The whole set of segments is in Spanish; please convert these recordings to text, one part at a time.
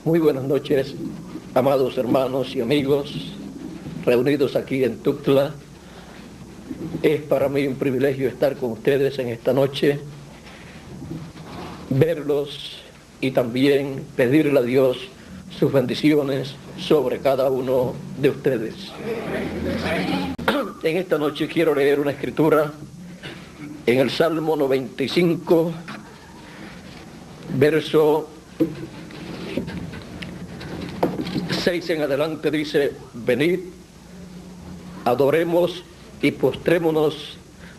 Muy buenas noches, amados hermanos y amigos reunidos aquí en Tuxtla. Es para mí un privilegio estar con ustedes en esta noche, verlos y también pedirle a Dios sus bendiciones sobre cada uno de ustedes. En esta noche quiero leer una escritura en el Salmo 95, verso 6 en adelante. Dice: venid, adoremos y postrémonos,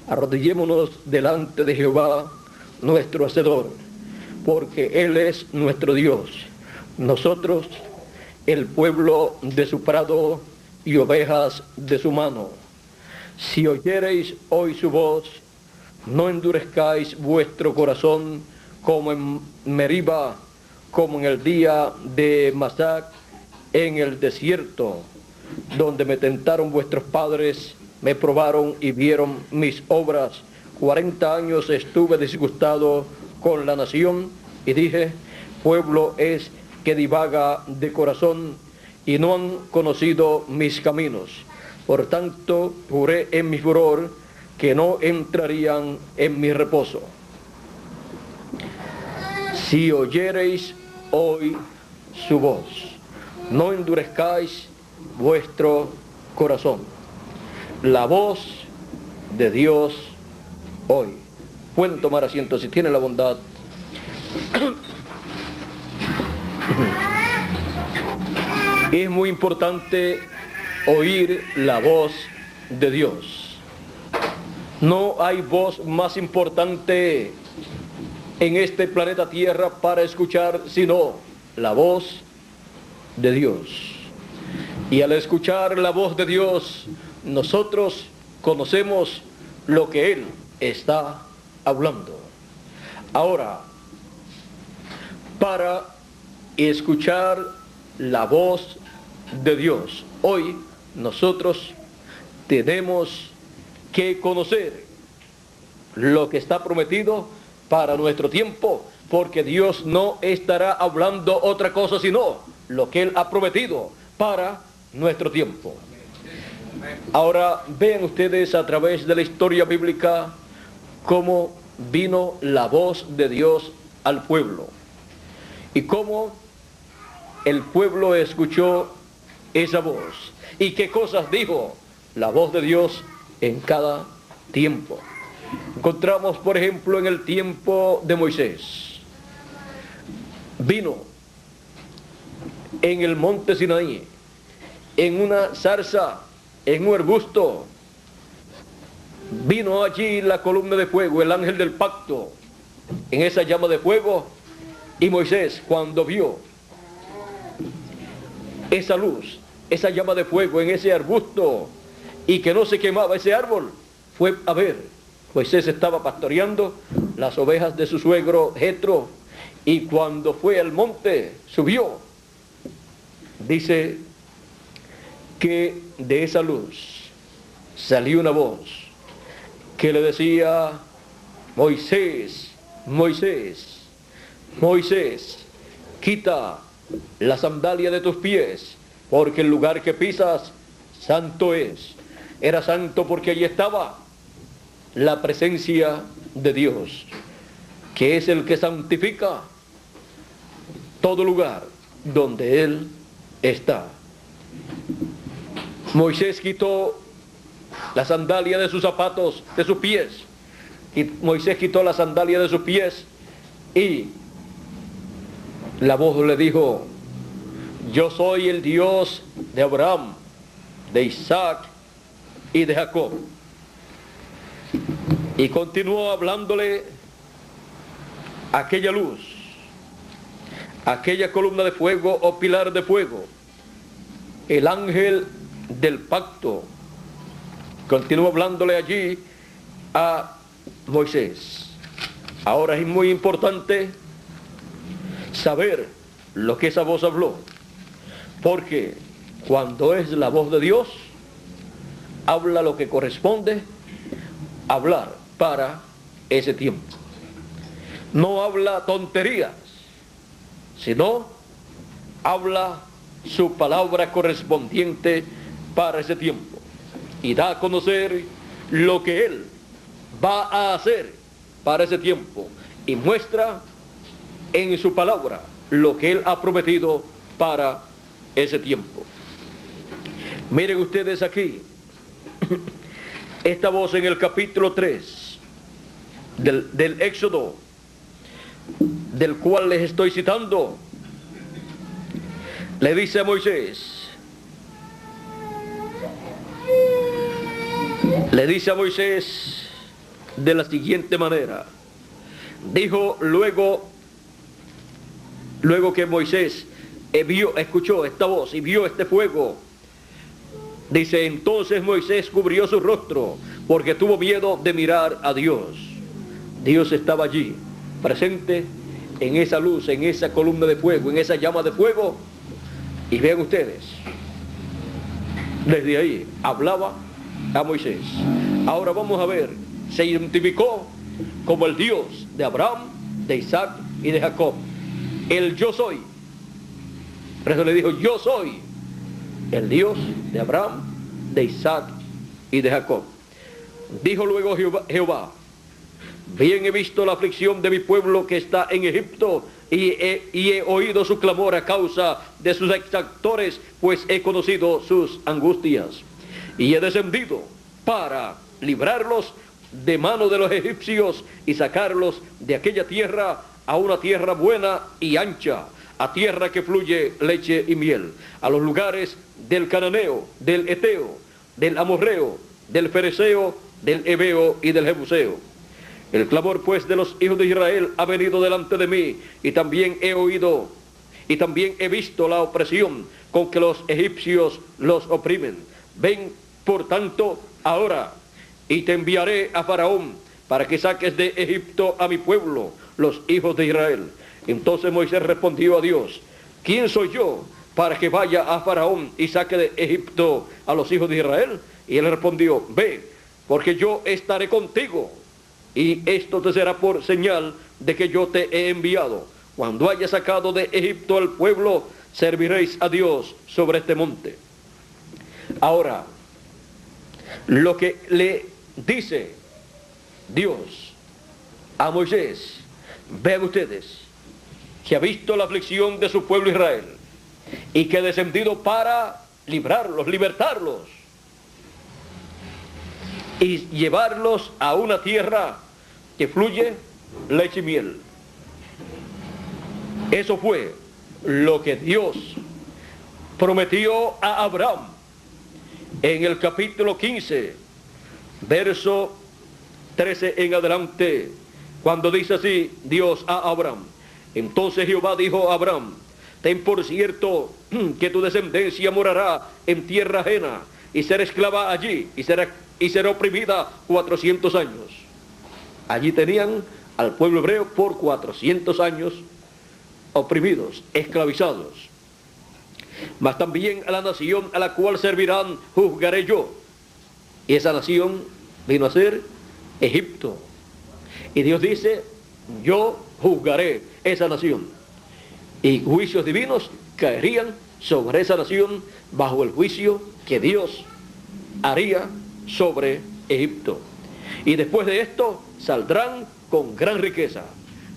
arrodillémonos delante de Jehová nuestro Hacedor, porque Él es nuestro Dios, nosotros el pueblo de su prado y ovejas de su mano. Si oyereis hoy su voz, no endurezcáis vuestro corazón como en Meriba, como en el día de Masac, en el desierto, donde me tentaron vuestros padres, me probaron y vieron mis obras. 40 años estuve disgustado con la nación y dije: pueblo es que divaga de corazón y no han conocido mis caminos. Por tanto, juré en mi furor que no entrarían en mi reposo. Si oyereis hoy su voz, no endurezcáis vuestro corazón. La voz de Dios hoy. Pueden tomar asiento si tienen la bondad. Es muy importante oír la voz de Dios. No hay voz más importante en este planeta Tierra para escuchar sino la voz de Dios. Y al escuchar la voz de Dios, nosotros conocemos lo que Él está hablando. Ahora, para escuchar la voz de Dios, hoy nosotros tenemos que conocer lo que está prometido para nuestro tiempo, porque Dios no estará hablando otra cosa sino lo que Él ha prometido para nuestro tiempo. Ahora vean ustedes a través de la historia bíblica cómo vino la voz de Dios al pueblo y cómo el pueblo escuchó esa voz y qué cosas dijo la voz de Dios en cada tiempo. Encontramos, por ejemplo, en el tiempo de Moisés. Vino en el monte Sinaí, en una zarza, en un arbusto. Vino allí la columna de fuego, el ángel del pacto, en esa llama de fuego. Y Moisés, cuando vio esa luz, esa llama de fuego en ese arbusto, y que no se quemaba ese árbol, fue a ver. Moisés estaba pastoreando las ovejas de su suegro Jetro, y cuando fue al monte, subió. Dice que de esa luz salió una voz que le decía: Moisés, Moisés, Moisés, quita la sandalia de tus pies, porque el lugar que pisas santo es. Era santo porque allí estaba la presencia de Dios, que es el que santifica todo lugar donde Él está. Moisés quitó la sandalia de sus zapatos, de sus pies. Y Moisés quitó la sandalia de sus pies y la voz le dijo: yo soy el Dios de Abraham, de Isaac y de Jacob. Y continuó hablándole aquella luz, aquella columna de fuego o pilar de fuego, el ángel del pacto. Continuó hablándole allí a Moisés. Ahora es muy importante saber lo que esa voz habló, porque cuando es la voz de Dios, habla lo que corresponde hablar para ese tiempo. No habla tonterías, sino habla su palabra correspondiente para ese tiempo y da a conocer lo que Él va a hacer para ese tiempo y muestra en su palabra lo que Él ha prometido para ese tiempo. Miren ustedes aquí esta voz en el capítulo 3 del Éxodo, del cual les estoy citando. Le dice a Moisés, de la siguiente manera. Dijo luego que Moisés escuchó esta voz y vio este fuego. Dice, entonces Moisés cubrió su rostro porque tuvo miedo de mirar a Dios. Dios estaba allí, presente en esa luz, en esa columna de fuego, en esa llama de fuego. Y vean ustedes, desde ahí hablaba a Moisés. Ahora vamos a ver, se identificó como el Dios de Abraham, de Isaac y de Jacob. El yo soy. Por eso le dijo, yo soy el Dios de Abraham, de Isaac y de Jacob. Dijo luego Jehová, bien he visto la aflicción de mi pueblo que está en Egipto y he oído su clamor a causa de sus exactores, pues he conocido sus angustias. Y he descendido para librarlos de mano de los egipcios y sacarlos de aquella tierra a una tierra buena y ancha, a tierra que fluye leche y miel, a los lugares del cananeo, del eteo, del amorreo, del fereceo, del heveo y del jebuseo. El clamor pues de los hijos de Israel ha venido delante de mí, y también he oído, y también he visto la opresión con que los egipcios los oprimen. Ven, por tanto, ahora, y te enviaré a Faraón, para que saques de Egipto a mi pueblo, los hijos de Israel. Entonces Moisés respondió a Dios, ¿quién soy yo para que vaya a Faraón y saque de Egipto a los hijos de Israel? Y él respondió, ve, porque yo estaré contigo, y esto te será por señal de que yo te he enviado. Cuando haya sacado de Egipto al pueblo, serviréis a Dios sobre este monte. Ahora, lo que le dice Dios a Moisés, vean ustedes, que ha visto la aflicción de su pueblo Israel y que ha descendido para librarlos, libertarlos y llevarlos a una tierra que fluye leche y miel. Eso fue lo que Dios prometió a Abraham en el capítulo 15, verso 13 en adelante, cuando dice así Dios a Abraham. Entonces Jehová dijo a Abraham, ten por cierto que tu descendencia morará en tierra ajena y será esclava allí y será oprimida 400 años. Allí tenían al pueblo hebreo por 400 años oprimidos, esclavizados. Mas también a la nación a la cual servirán juzgaré yo. Y esa nación vino a ser Egipto. Y Dios dice, yo juzgaré esa nación. Y juicios divinos caerían sobre esa nación bajo el juicio que Dios haría sobre Egipto. Y después de esto saldrán con gran riqueza.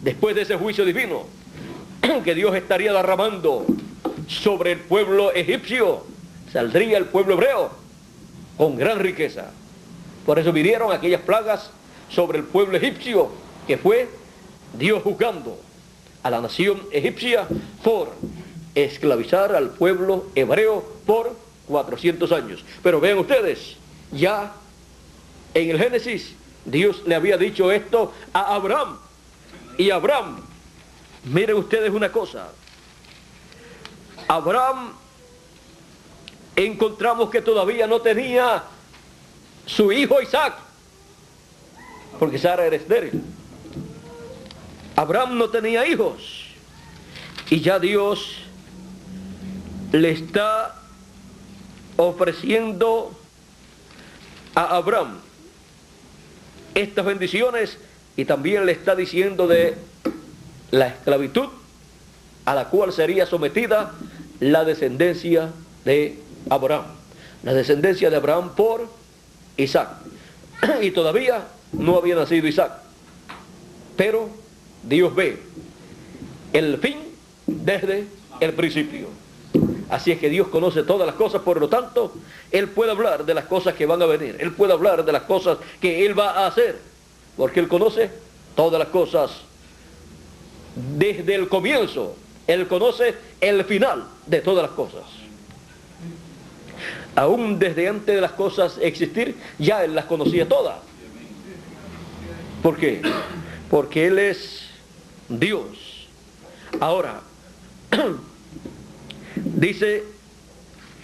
Después de ese juicio divino que Dios estaría derramando sobre el pueblo egipcio, saldría el pueblo hebreo con gran riqueza. Por eso vinieron aquellas plagas sobre el pueblo egipcio, que fue Dios juzgando a la nación egipcia por esclavizar al pueblo hebreo por 400 años. Pero vean ustedes, ya en el Génesis Dios le había dicho esto a Abraham. Y Abraham, miren ustedes una cosa, Abraham encontramos que todavía no tenía su hijo Isaac, porque Sara era estéril. Abraham no tenía hijos, y ya Dios le está ofreciendo a Abraham estas bendiciones, y también le está diciendo de la esclavitud a la cual sería sometida la descendencia de Abraham. La descendencia de Abraham por Isaac. Y todavía no había nacido Isaac. Pero Dios ve el fin desde el principio. Así es que Dios conoce todas las cosas, por lo tanto, Él puede hablar de las cosas que van a venir. Él puede hablar de las cosas que Él va a hacer, porque Él conoce todas las cosas desde el comienzo. Él conoce el final de todas las cosas. Aún desde antes de las cosas existir, ya Él las conocía todas. ¿Por qué? Porque Él es Dios. Ahora, dice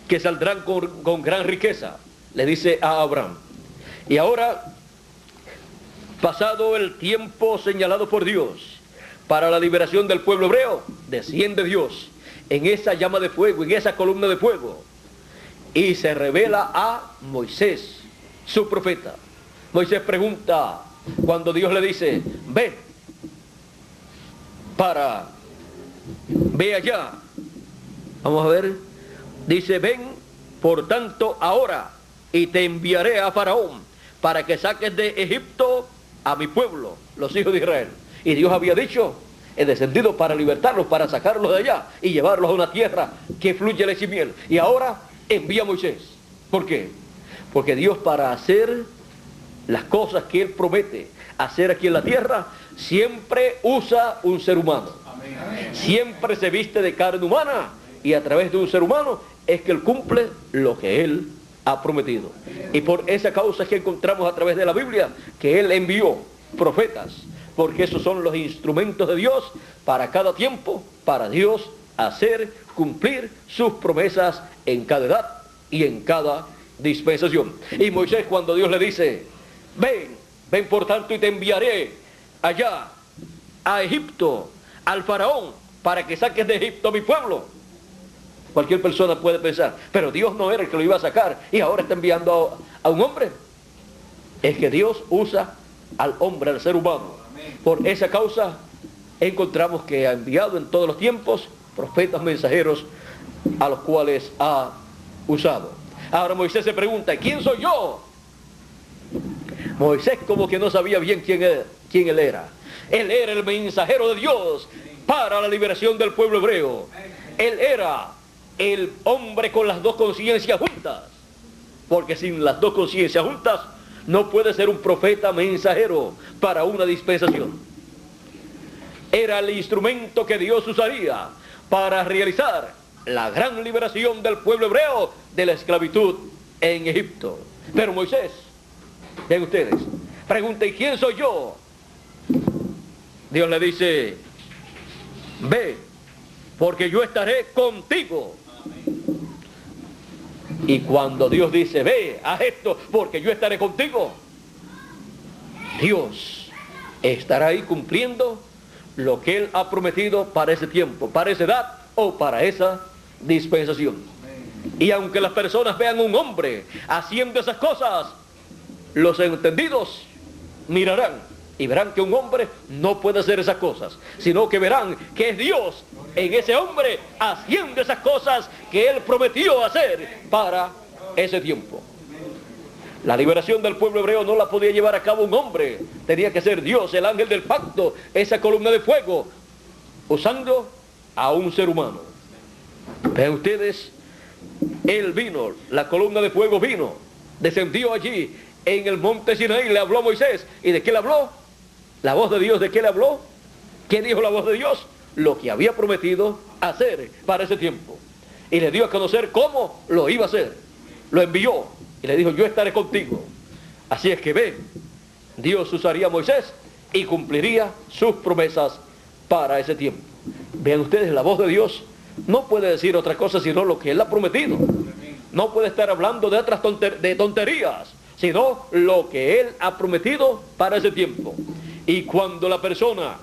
que saldrán con gran riqueza, le dice a Abraham. Y ahora, pasado el tiempo señalado por Dios para la liberación del pueblo hebreo, desciende Dios en esa llama de fuego, en esa columna de fuego, y se revela a Moisés, su profeta. Moisés pregunta, cuando Dios le dice, ve allá. Vamos a ver, dice, ven, por tanto, ahora, y te enviaré a Faraón, para que saques de Egipto a mi pueblo, los hijos de Israel. Y Dios había dicho, he descendido para libertarlos, para sacarlos de allá, y llevarlos a una tierra que fluye leche y miel. Y ahora envía a Moisés. ¿Por qué? Porque Dios, para hacer las cosas que Él promete hacer aquí en la tierra, siempre usa un ser humano. Siempre se viste de carne humana, y a través de un ser humano es que Él cumple lo que Él ha prometido. Y por esa causa es que encontramos a través de la Biblia que Él envió profetas, porque esos son los instrumentos de Dios para cada tiempo, para Dios hacer cumplir sus promesas en cada edad y en cada dispensación. Y Moisés, cuando Dios le dice, ven por tanto, y te enviaré allá a Egipto, al Faraón, para que saques de Egipto a mi pueblo. Cualquier persona puede pensar, pero Dios no era el que lo iba a sacar y ahora está enviando a un hombre. Es que Dios usa al hombre, al ser humano. Por esa causa encontramos que ha enviado en todos los tiempos profetas mensajeros a los cuales ha usado. Ahora Moisés se pregunta, ¿quién soy yo? Moisés como que no sabía bien quién él era. Él era el mensajero de Dios para la liberación del pueblo hebreo. Él era el hombre con las dos conciencias juntas, porque sin las dos conciencias juntas no puede ser un profeta mensajero para una dispensación. Era el instrumento que Dios usaría para realizar la gran liberación del pueblo hebreo de la esclavitud en Egipto. Pero Moisés, vean ustedes, pregunten, ¿quién soy yo? Dios le dice, ve, porque yo estaré contigo. Y cuando Dios dice, ve, haz esto, porque yo estaré contigo, Dios estará ahí cumpliendo lo que Él ha prometido para ese tiempo, para esa edad o para esa dispensación. Y aunque las personas vean un hombre haciendo esas cosas, los entendidos mirarán y verán que un hombre no puede hacer esas cosas, sino que verán que es Dios en ese hombre haciendo esas cosas que Él prometió hacer para ese tiempo. La liberación del pueblo hebreo no la podía llevar a cabo un hombre, tenía que ser Dios, el ángel del pacto, esa columna de fuego, usando a un ser humano. Vean ustedes, Él vino, la columna de fuego vino, descendió allí en el monte Sinaí, le habló a Moisés. ¿Y de qué le habló? La voz de Dios, ¿de qué le habló? ¿Qué dijo la voz de Dios? Lo que había prometido hacer para ese tiempo. Y le dio a conocer cómo lo iba a hacer. Lo envió y le dijo, yo estaré contigo. Así es que ve, Dios usaría a Moisés y cumpliría sus promesas para ese tiempo. Vean ustedes, la voz de Dios no puede decir otra cosa sino lo que Él ha prometido. No puede estar hablando de otras tonterías, sino lo que Él ha prometido para ese tiempo. Y cuando la persona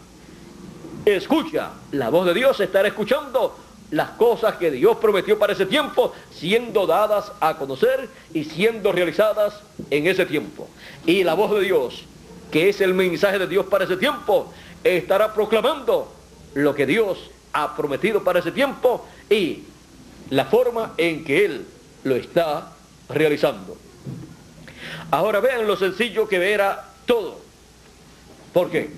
escucha la voz de Dios, estará escuchando las cosas que Dios prometió para ese tiempo, siendo dadas a conocer y siendo realizadas en ese tiempo. Y la voz de Dios, que es el mensaje de Dios para ese tiempo, estará proclamando lo que Dios ha prometido para ese tiempo y la forma en que Él lo está realizando. Ahora vean lo sencillo que era todo. ¿Por qué?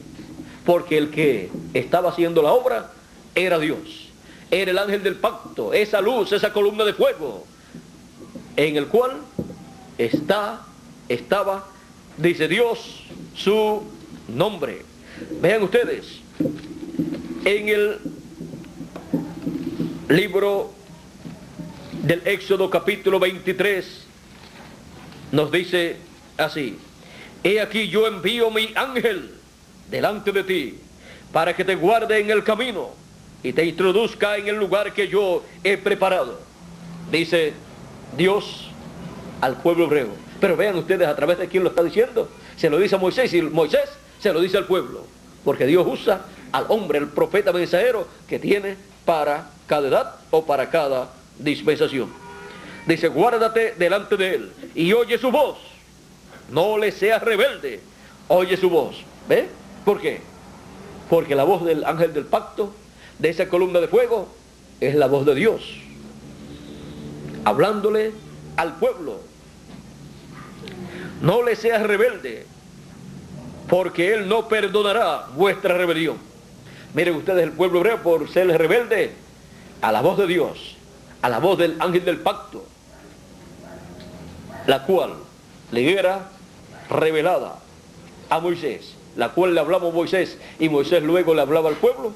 Porque el que estaba haciendo la obra era Dios. Era el ángel del pacto, esa luz, esa columna de fuego, en el cual estaba, dice Dios, su nombre. Vean ustedes, en el libro del Éxodo capítulo 23, nos dice así: he aquí yo envío mi ángel delante de ti, para que te guarde en el camino y te introduzca en el lugar que yo he preparado. Dice Dios al pueblo hebreo. Pero vean ustedes a través de quién lo está diciendo. Se lo dice a Moisés y Moisés se lo dice al pueblo. Porque Dios usa al hombre, el profeta mensajero que tiene para cada edad o para cada dispensación. Dice: guárdate delante de él y oye su voz. No le seas rebelde, oye su voz. ¿Ve? ¿Por qué? Porque la voz del ángel del pacto, de esa columna de fuego, es la voz de Dios, hablándole al pueblo. No le seas rebelde, porque Él no perdonará vuestra rebelión. Miren ustedes, el pueblo hebreo, por ser rebelde a la voz de Dios, a la voz del ángel del pacto, la cual le era revelada a Moisés, la cual le hablaba a Moisés, y Moisés luego le hablaba al pueblo,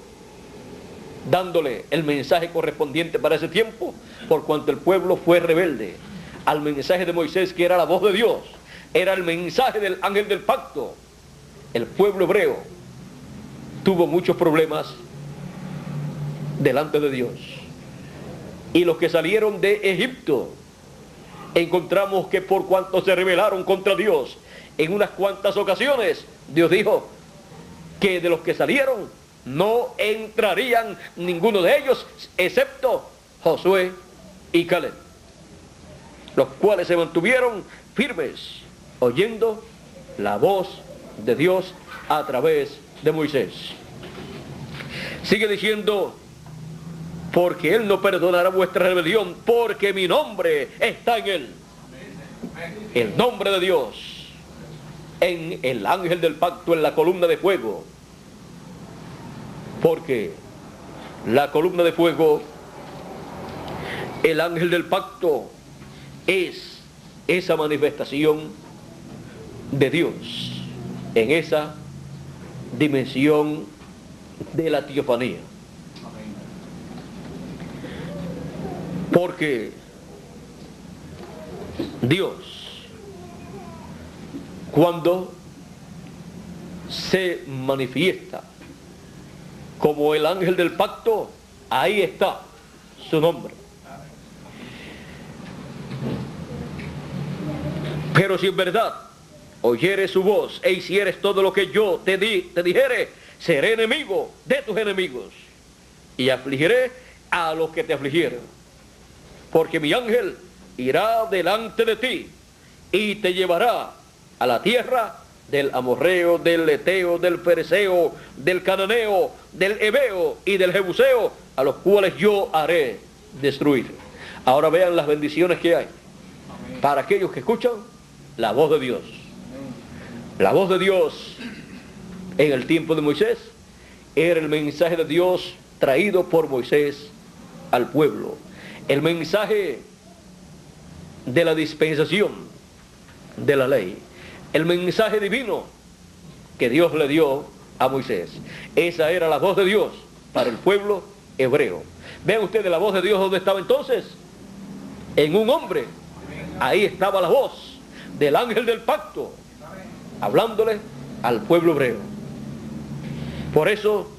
dándole el mensaje correspondiente para ese tiempo, por cuanto el pueblo fue rebelde al mensaje de Moisés, que era la voz de Dios, era el mensaje del ángel del pacto. El pueblo hebreo tuvo muchos problemas delante de Dios. Y los que salieron de Egipto, encontramos que por cuanto se rebelaron contra Dios en unas cuantas ocasiones, Dios dijo que de los que salieron no entrarían ninguno de ellos, excepto Josué y Caleb, los cuales se mantuvieron firmes, oyendo la voz de Dios a través de Moisés. Sigue diciendo: porque Él no perdonará vuestra rebelión, porque mi nombre está en Él. El nombre de Dios en el ángel del pacto, en la columna de fuego. Porque la columna de fuego, el ángel del pacto, es esa manifestación de Dios en esa dimensión de la teofanía. Porque Dios, cuando se manifiesta como el ángel del pacto, ahí está su nombre. Pero si en verdad oyeres su voz e hicieres todo lo que yo te dijere, seré enemigo de tus enemigos y afligiré a los que te afligieren. Porque mi ángel irá delante de ti y te llevará a la tierra del amorreo, del eteo, del fereceo, del cananeo, del heveo y del jebuseo, a los cuales yo haré destruir. Ahora vean las bendiciones que hay para aquellos que escuchan la voz de Dios. La voz de Dios en el tiempo de Moisés era el mensaje de Dios traído por Moisés al pueblo. El mensaje de la dispensación de la ley. El mensaje divino que Dios le dio a Moisés. Esa era la voz de Dios para el pueblo hebreo. Vean ustedes la voz de Dios, ¿dónde estaba entonces? En un hombre. Ahí estaba la voz del ángel del pacto, hablándole al pueblo hebreo. Por eso,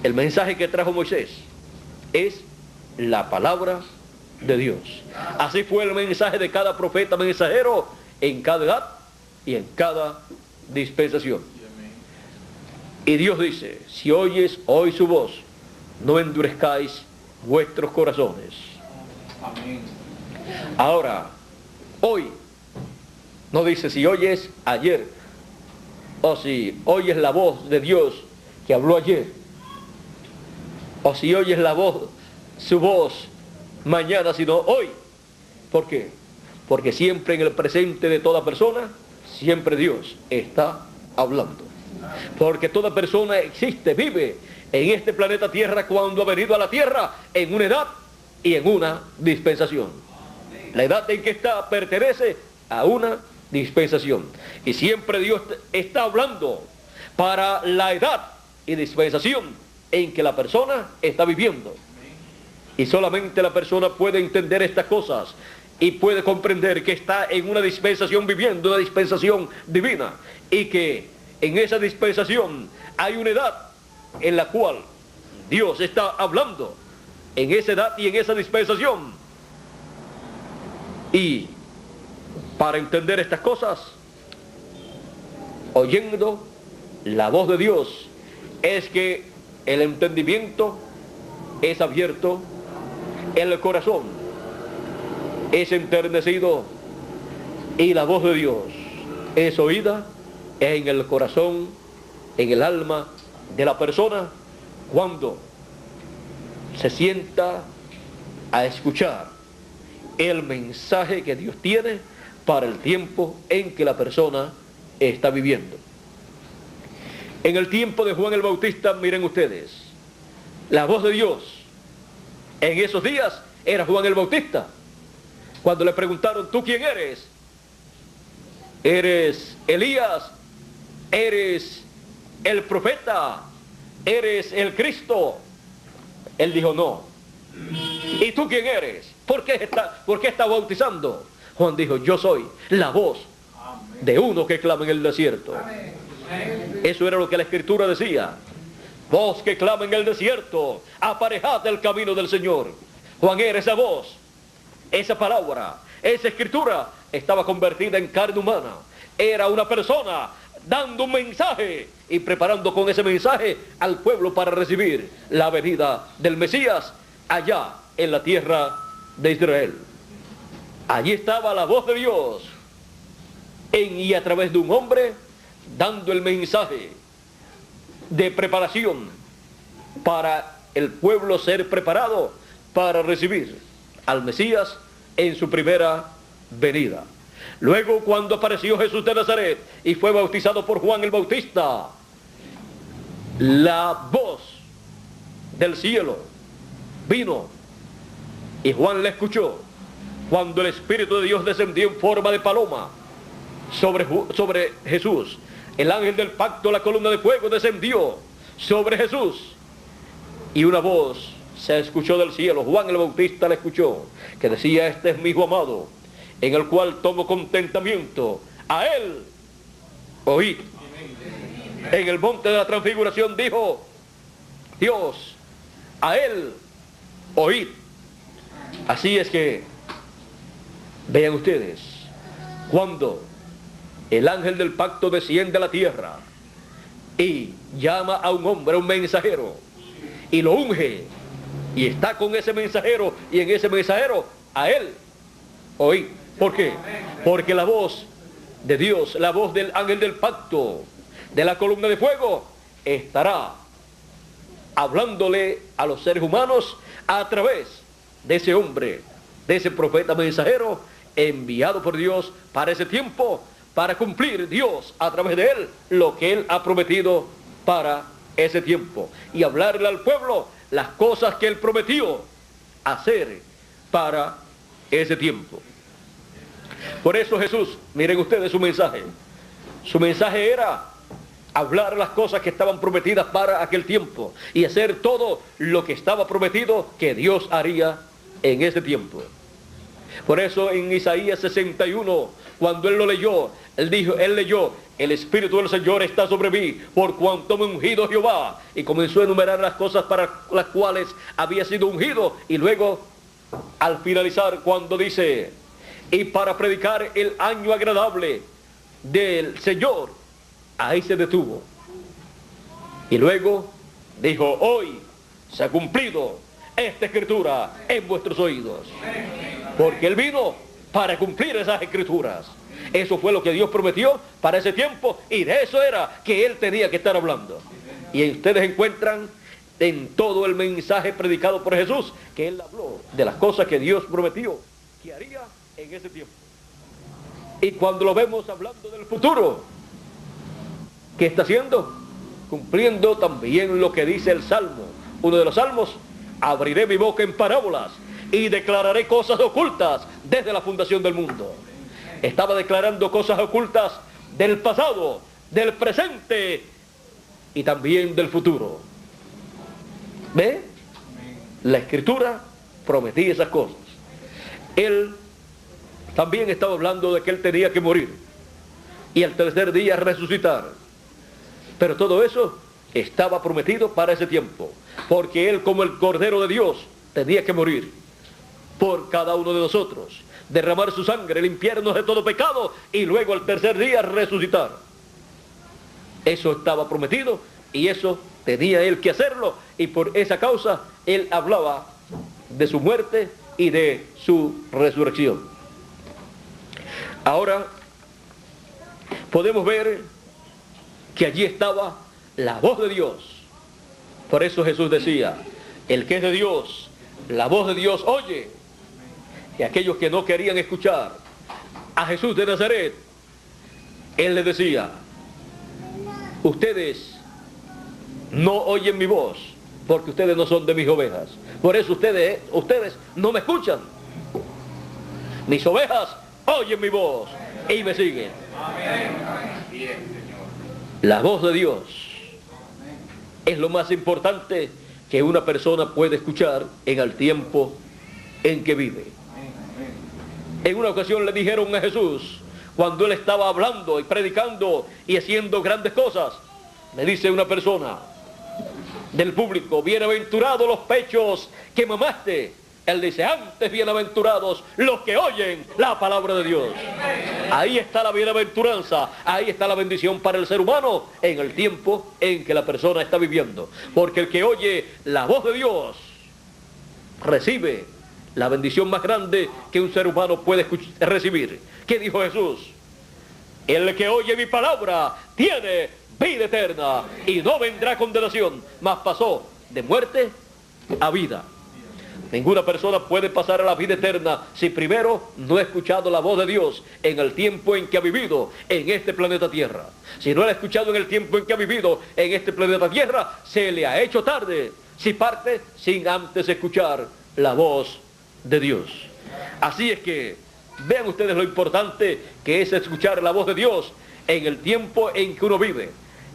el mensaje que trajo Moisés es la palabra de Dios. Así fue el mensaje de cada profeta mensajero en cada edad y en cada dispensación. Y Dios dice: si oyes hoy su voz, no endurezcáis vuestros corazones. Amén. Ahora, hoy, no dice si oyes ayer, o si oyes la voz de Dios que habló ayer, o si oyes la voz, su voz mañana, sino hoy. ¿Por qué? Porque siempre en el presente de toda persona, siempre Dios está hablando. Porque toda persona existe, vive en este planeta Tierra cuando ha venido a la Tierra en una edad y en una dispensación. La edad en que está pertenece a una dispensación. Y siempre Dios está hablando para la edad y dispensación en que la persona está viviendo. Y solamente la persona puede entender estas cosas y puede comprender que está en una dispensación viviendo, una dispensación divina, y que en esa dispensación hay una edad en la cual Dios está hablando, en esa edad y en esa dispensación. Y para entender estas cosas, oyendo la voz de Dios, es que el entendimiento es abierto, el corazón es enternecido y la voz de Dios es oída en el corazón, en el alma de la persona cuando se sienta a escuchar el mensaje que Dios tiene para el tiempo en que la persona está viviendo. En el tiempo de Juan el Bautista, miren ustedes, la voz de Dios en esos días era Juan el Bautista. Cuando le preguntaron, ¿tú quién eres? ¿Eres Elías? ¿Eres el profeta? ¿Eres el Cristo? Él dijo, no. ¿Y tú quién eres? ¿Por qué está bautizando? Juan dijo, yo soy la voz de uno que clama en el desierto. Eso era lo que la Escritura decía. Voz que clama en el desierto, aparejad el camino del Señor. Juan era esa voz, esa palabra, esa Escritura estaba convertida en carne humana. Era una persona dando un mensaje y preparando con ese mensaje al pueblo para recibir la venida del Mesías allá en la tierra de Israel. Allí estaba la voz de Dios y a través de un hombre dando el mensaje de preparación para el pueblo ser preparado para recibir al Mesías en su primera venida. Luego, cuando apareció Jesús de Nazaret y fue bautizado por Juan el Bautista, la voz del cielo vino y Juan la escuchó cuando el Espíritu de Dios descendió en forma de paloma sobre Jesús. El ángel del pacto, la columna de fuego, descendió sobre Jesús y una voz se escuchó del cielo. Juan el Bautista la escuchó, que decía, este es mi hijo amado, en el cual tomo contentamiento. A él oíd. En el monte de la transfiguración dijo Dios, a él oíd. Así es que vean ustedes, cuando el ángel del pacto desciende a la tierra y llama a un hombre, a un mensajero, y lo unge, y está con ese mensajero, y en ese mensajero a él oíd. ¿Por qué? Porque la voz de Dios, la voz del ángel del pacto, de la columna de fuego, estará hablándole a los seres humanos a través de ese hombre, de ese profeta mensajero enviado por Dios para ese tiempo, para cumplir Dios a través de él lo que él ha prometido para ese tiempo y hablarle al pueblo las cosas que él prometió hacer para ese tiempo. Por eso Jesús, miren ustedes su mensaje era hablar las cosas que estaban prometidas para aquel tiempo y hacer todo lo que estaba prometido que Dios haría en ese tiempo. Por eso en Isaías 61, cuando él lo leyó, él leyó, el Espíritu del Señor está sobre mí, por cuanto me ha ungido Jehová, y comenzó a enumerar las cosas para las cuales había sido ungido, y luego al finalizar cuando dice, y para predicar el año agradable del Señor, ahí se detuvo. Y luego dijo, hoy se ha cumplido esta escritura en vuestros oídos. Porque él vino para cumplir esas escrituras. Eso fue lo que Dios prometió para ese tiempo y de eso era que él tenía que estar hablando. Y ustedes encuentran en todo el mensaje predicado por Jesús, que él habló de las cosas que Dios prometió que haría en ese tiempo. Y cuando lo vemos hablando del futuro, ¿qué está haciendo? Cumpliendo también lo que dice el Salmo, uno de los salmos: abriré mi boca en parábolas y declararé cosas ocultas desde la fundación del mundo. Estaba declarando cosas ocultas del pasado, del presente y también del futuro. ¿Ve? La Escritura prometía esas cosas. Él también estaba hablando de que él tenía que morir y al tercer día resucitar. Pero todo eso estaba prometido para ese tiempo, porque él, como el Cordero de Dios, tenía que morir por cada uno de nosotros, derramar su sangre, limpiarnos de todo pecado y luego al tercer día resucitar. Eso estaba prometido y eso tenía él que hacerlo, y por esa causa él hablaba de su muerte y de su resurrección. Ahora podemos ver que allí estaba la voz de Dios. Por eso Jesús decía: el que es de Dios, la voz de Dios oye. Y aquellos que no querían escuchar a Jesús de Nazaret, él les decía: ustedes no oyen mi voz, porque ustedes no son de mis ovejas. Por eso ustedes no me escuchan. Mis ovejas oyen mi voz y me siguen. La voz de Dios es lo más importante que una persona puede escuchar en el tiempo en que vive. En una ocasión le dijeron a Jesús, cuando él estaba hablando y predicando y haciendo grandes cosas, le dice una persona del público: bienaventurados los pechos que mamaste. Él dice: antes bienaventurados los que oyen la palabra de Dios. Ahí está la bienaventuranza, ahí está la bendición para el ser humano en el tiempo en que la persona está viviendo. Porque el que oye la voz de Dios recibe la bendición más grande que un ser humano puede recibir. ¿Qué dijo Jesús? El que oye mi palabra tiene vida eterna y no vendrá condenación, mas pasó de muerte a vida. Ninguna persona puede pasar a la vida eterna si primero no ha escuchado la voz de Dios en el tiempo en que ha vivido en este planeta Tierra. Si no la ha escuchado en el tiempo en que ha vivido en este planeta Tierra, se le ha hecho tarde si parte sin antes escuchar la voz de Dios. Así es que vean ustedes lo importante que es escuchar la voz de Dios en el tiempo en que uno vive.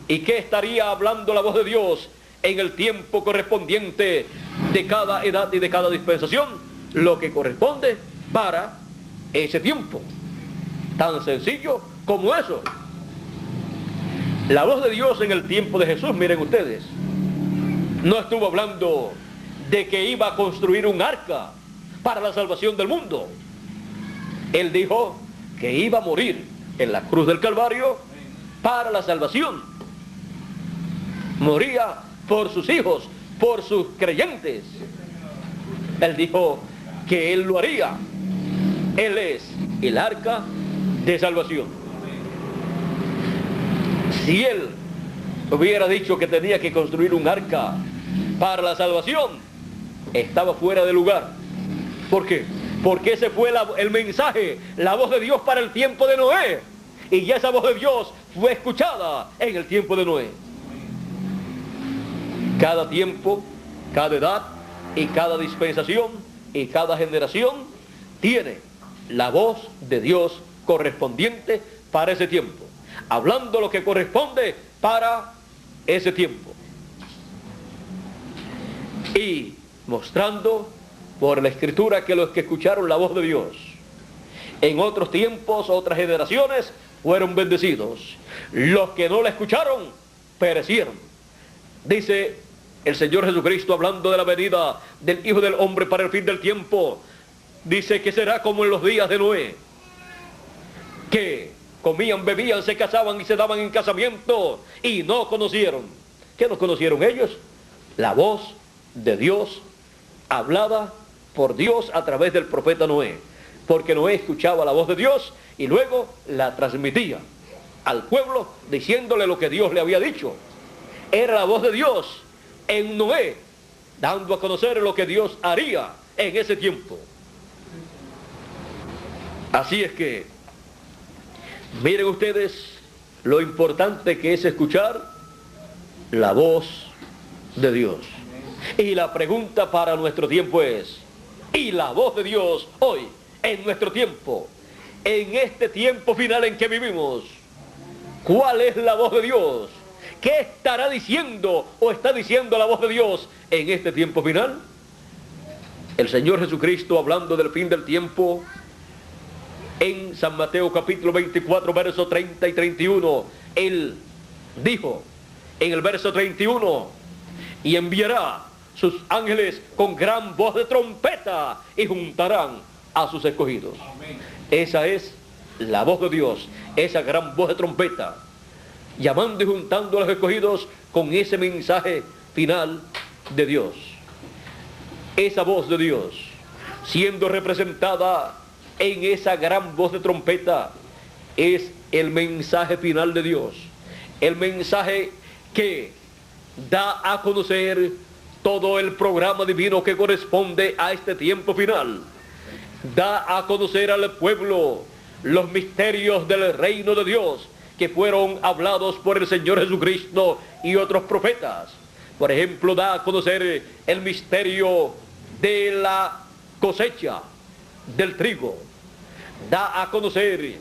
¿Y qué estaría hablando la voz de Dios en el tiempo correspondiente de cada edad y de cada dispensación? Lo que corresponde para ese tiempo. Tan sencillo como eso. La voz de Dios en el tiempo de Jesús, miren ustedes, no estuvo hablando de que iba a construir un arca para la salvación del mundo. Él dijo que iba a morir en la cruz del Calvario para la salvación. Moría por sus hijos, por sus creyentes. Él dijo que él lo haría. Él es el arca de salvación. Si él hubiera dicho que tenía que construir un arca para la salvación, estaba fuera de lugar. ¿Por qué? Porque ese fue el mensaje, la voz de Dios para el tiempo de Noé. Y ya esa voz de Dios fue escuchada en el tiempo de Noé. Cada tiempo, cada edad y cada dispensación y cada generación tiene la voz de Dios correspondiente para ese tiempo, hablando lo que corresponde para ese tiempo y mostrando por la Escritura que los que escucharon la voz de Dios en otros tiempos, otras generaciones, fueron bendecidos. Los que no la escucharon perecieron. Dice el Señor Jesucristo, hablando de la venida del Hijo del Hombre para el fin del tiempo, dice que será como en los días de Noé, que comían, bebían, se casaban y se daban en casamiento y no conocieron. ¿Qué no conocieron ellos? La voz de Dios hablada por Dios a través del profeta Noé, porque Noé escuchaba la voz de Dios y luego la transmitía al pueblo diciéndole lo que Dios le había dicho. Era la voz de Dios en Noé, dando a conocer lo que Dios haría en ese tiempo. Así es que, miren ustedes lo importante que es escuchar la voz de Dios. Y la pregunta para nuestro tiempo es, ¿y la voz de Dios hoy, en nuestro tiempo, en este tiempo final en que vivimos? ¿Cuál es la voz de Dios? ¿Qué estará diciendo o está diciendo la voz de Dios en este tiempo final? El Señor Jesucristo, hablando del fin del tiempo, en San Mateo capítulo 24, versos 30 y 31, Él dijo en el verso 31, y enviará sus ángeles con gran voz de trompeta y juntarán a sus escogidos. Amén. Esa es la voz de Dios, esa gran voz de trompeta, llamando y juntando a los escogidos con ese mensaje final de Dios. Esa voz de Dios, siendo representada en esa gran voz de trompeta, es el mensaje final de Dios, el mensaje que da a conocer todo el programa divino que corresponde a este tiempo final. Da a conocer al pueblo los misterios del reino de Dios que fueron hablados por el Señor Jesucristo y otros profetas. Por ejemplo, da a conocer el misterio de la cosecha del trigo. Da a conocer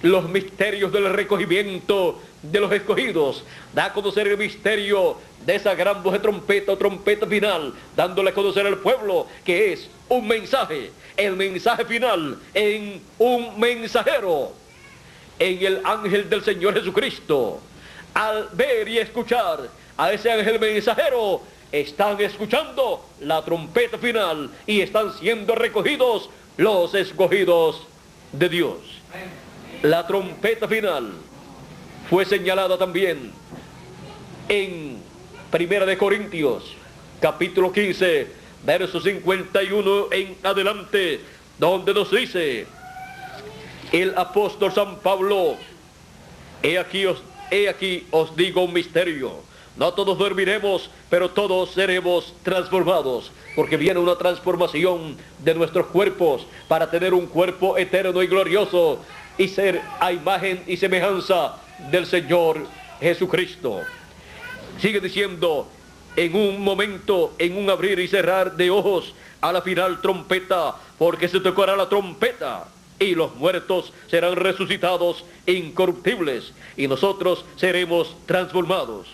los misterios del recogimiento de los escogidos. Da a conocer el misterio de esa gran voz de trompeta o trompeta final, dándole a conocer al pueblo que es un mensaje, el mensaje final en un mensajero, en el ángel del Señor Jesucristo. Al ver y escuchar a ese ángel mensajero, están escuchando la trompeta final y están siendo recogidos los escogidos de Dios. La trompeta final fue señalada también en Primera de Corintios, capítulo 15, verso 51 en adelante, donde nos dice el apóstol San Pablo: he aquí os digo un misterio, no todos dormiremos, pero todos seremos transformados, porque viene una transformación de nuestros cuerpos para tener un cuerpo eterno y glorioso y ser a imagen y semejanza del Señor Jesucristo. Sigue diciendo: en un momento, en un abrir y cerrar de ojos, a la final trompeta, porque se tocará la trompeta, y los muertos serán resucitados incorruptibles, y nosotros seremos transformados.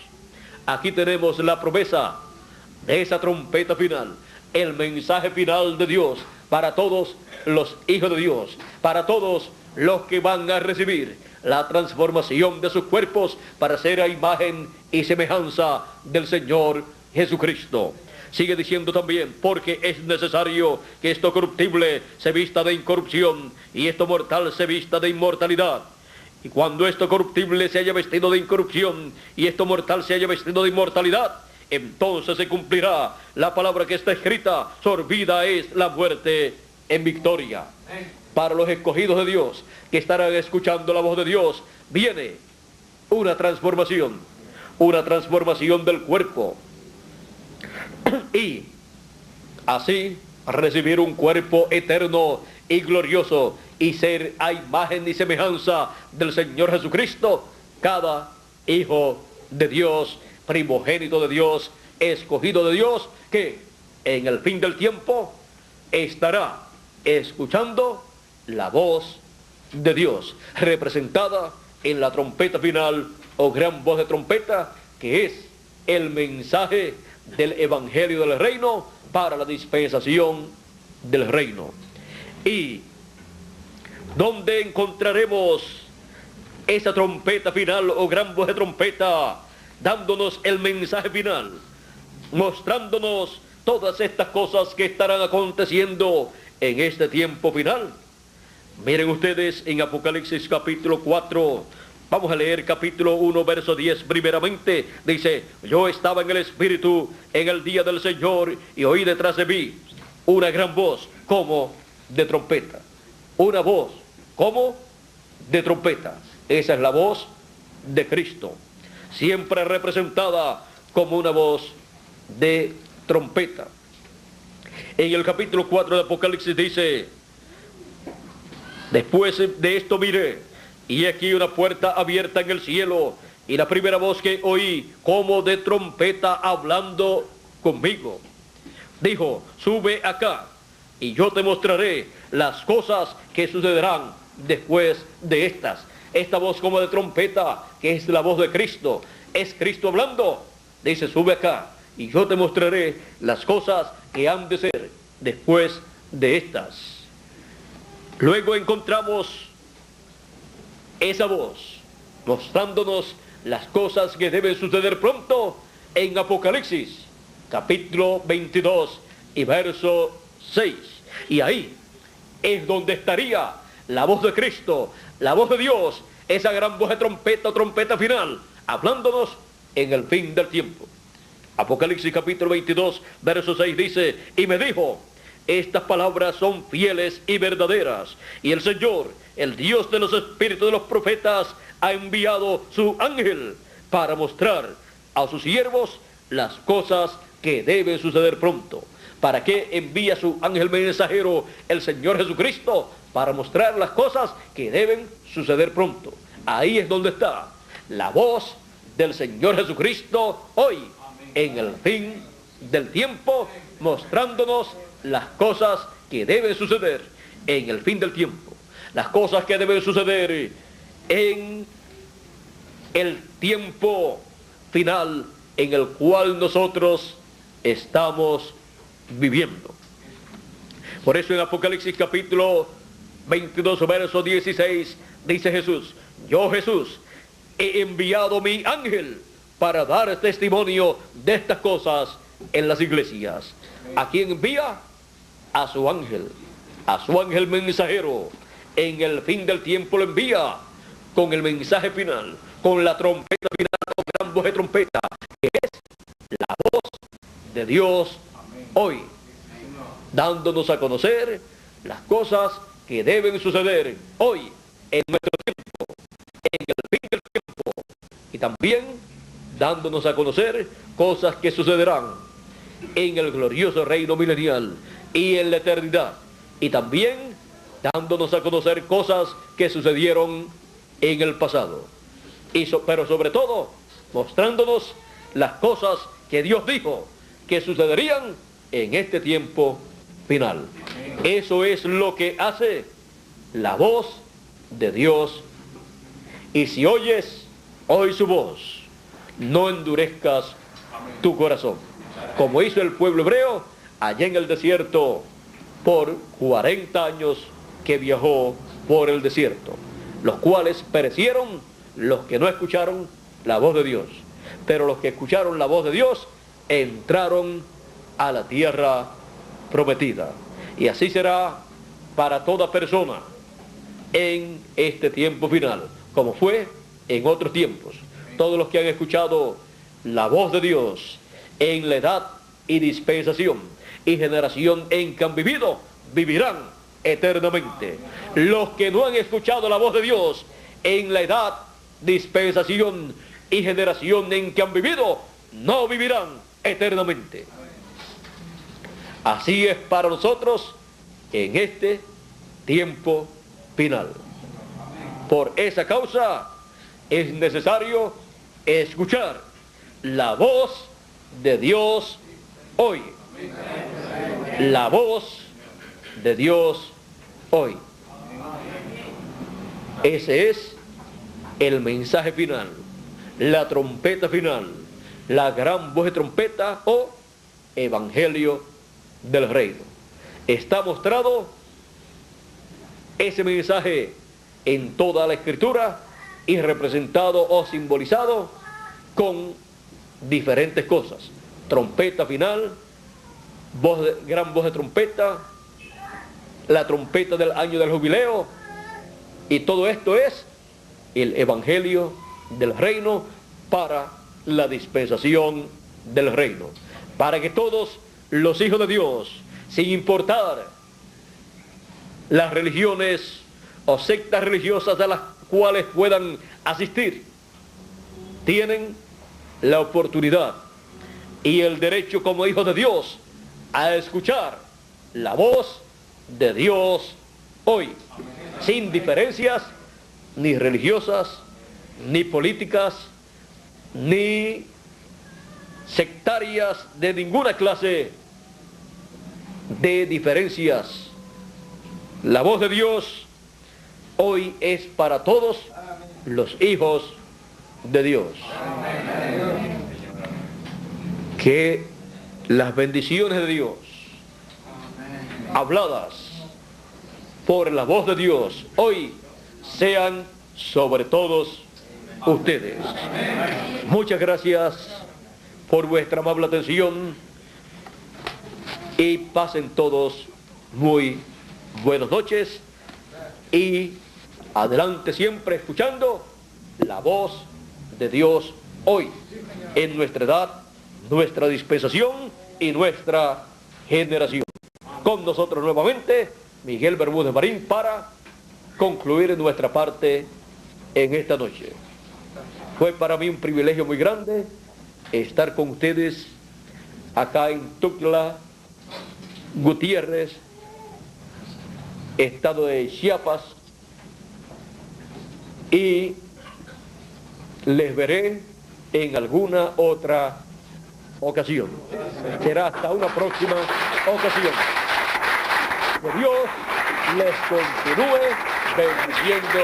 Aquí tenemos la promesa de esa trompeta final, el mensaje final de Dios para todos los hijos de Dios, para todos los que van a recibir la transformación de sus cuerpos para ser a imagen y semejanza del Señor Jesucristo. Sigue diciendo también: porque es necesario que esto corruptible se vista de incorrupción y esto mortal se vista de inmortalidad. Y cuando esto corruptible se haya vestido de incorrupción y esto mortal se haya vestido de inmortalidad, entonces se cumplirá la palabra que está escrita: sorbida es la muerte en victoria. Para los escogidos de Dios que estarán escuchando la voz de Dios, viene una transformación del cuerpo, y así recibir un cuerpo eterno y glorioso y ser a imagen y semejanza del Señor Jesucristo, cada hijo de Dios, primogénito de Dios, escogido de Dios, que en el fin del tiempo estará escuchando la voz de Dios, representada en la trompeta final o gran voz de trompeta, que es el mensaje del evangelio del reino para la dispensación del reino. Y ¿dónde encontraremos esa trompeta final o gran voz de trompeta dándonos el mensaje final, mostrándonos todas estas cosas que estarán aconteciendo en este tiempo final? Miren ustedes en Apocalipsis capítulo 4, vamos a leer capítulo 1, verso 10 primeramente. Dice: yo estaba en el Espíritu en el día del Señor y oí detrás de mí una gran voz como de trompeta. Una voz como de trompeta. Esa es la voz de Cristo, siempre representada como una voz de trompeta. En el capítulo 4 de Apocalipsis dice: después de esto miré, y aquí una puerta abierta en el cielo, y la primera voz que oí como de trompeta hablando conmigo, dijo: sube acá, y yo te mostraré las cosas que sucederán después de estas. Esta voz como de trompeta, que es la voz de Cristo, es Cristo hablando. Dice: sube acá, y yo te mostraré las cosas que han de ser después de estas. Luego encontramos esa voz mostrándonos las cosas que deben suceder pronto en Apocalipsis, capítulo 22 y verso 6. Y ahí es donde estaría la voz de Cristo, la voz de Dios, esa gran voz de trompeta, trompeta final, hablándonos en el fin del tiempo. Apocalipsis capítulo 22, verso 6 dice: y me dijo: estas palabras son fieles y verdaderas, y el Señor, el Dios de los espíritus de los profetas, ha enviado su ángel para mostrar a sus siervos las cosas que deben suceder pronto. ¿Para qué envía su ángel mensajero el Señor Jesucristo? Para mostrar las cosas que deben suceder pronto. Ahí es donde está la voz del Señor Jesucristo hoy, en el fin del tiempo, mostrándonos las cosas que deben suceder en el fin del tiempo, las cosas que deben suceder en el tiempo final en el cual nosotros estamos viviendo. Por eso en Apocalipsis capítulo 22, verso 16, dice Jesús: yo, Jesús, he enviado mi ángel para dar testimonio de estas cosas en las iglesias. ¿A quién envía? A su ángel mensajero. En el fin del tiempo lo envía con el mensaje final, con la trompeta final, con gran voz de trompeta, que es la voz de Dios hoy, dándonos a conocer las cosas que deben suceder hoy en nuestro tiempo, en el fin del tiempo, y también dándonos a conocer cosas que sucederán en el glorioso reino milenial y en la eternidad, y también dándonos a conocer cosas que sucedieron en el pasado, pero sobre todo mostrándonos las cosas que Dios dijo que sucederían en este tiempo final. Eso es lo que hace la voz de Dios. Y si oyes hoy su voz, no endurezcas tu corazón, como hizo el pueblo hebreo allá en el desierto por 40 años que viajó por el desierto, los cuales perecieron los que no escucharon la voz de Dios, pero los que escucharon la voz de Dios entraron a la tierra prometida. Y así será para toda persona en este tiempo final, como fue en otros tiempos. Todos los que han escuchado la voz de Dios en la edad y dispensación y generación en que han vivido, vivirán eternamente. Los que no han escuchado la voz de Dios en la edad, dispensación y generación en que han vivido, no vivirán eternamente. Así es para nosotros en este tiempo final. Por esa causa es necesario escuchar la voz de Dios hoy. La voz de Dios hoy. Ese es el mensaje final, la trompeta final, la gran voz de trompeta o evangelio del reino. Está mostrado ese mensaje en toda la escritura y representado o simbolizado con diferentes cosas: trompeta final, gran voz de trompeta, la trompeta del año del jubileo, y todo esto es el evangelio del reino para la dispensación del reino, para que todos los hijos de Dios, sin importar las religiones o sectas religiosas a las cuales puedan asistir, tienen la oportunidad y el derecho como hijos de Dios a escuchar la voz de Dios hoy, sin diferencias ni religiosas, ni políticas, ni sectarias de ninguna clase de diferencias. La voz de Dios hoy es para todos los hijos de Dios. Que las bendiciones de Dios, habladas por la voz de Dios, hoy sean sobre todos ustedes. Muchas gracias por vuestra amable atención y pasen todos muy buenas noches y adelante siempre escuchando la voz de Dios hoy en nuestra edad, nuestra dispensación y nuestra generación. Con nosotros nuevamente Miguel Bermúdez Marín para concluir nuestra parte en esta noche. Fue para mí un privilegio muy grande estar con ustedes acá en Tuxtla Gutiérrez, estado de Chiapas, y les veré en alguna otra ocasión. Será hasta una próxima ocasión. Que Dios les continúe bendiciendo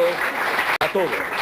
a todos.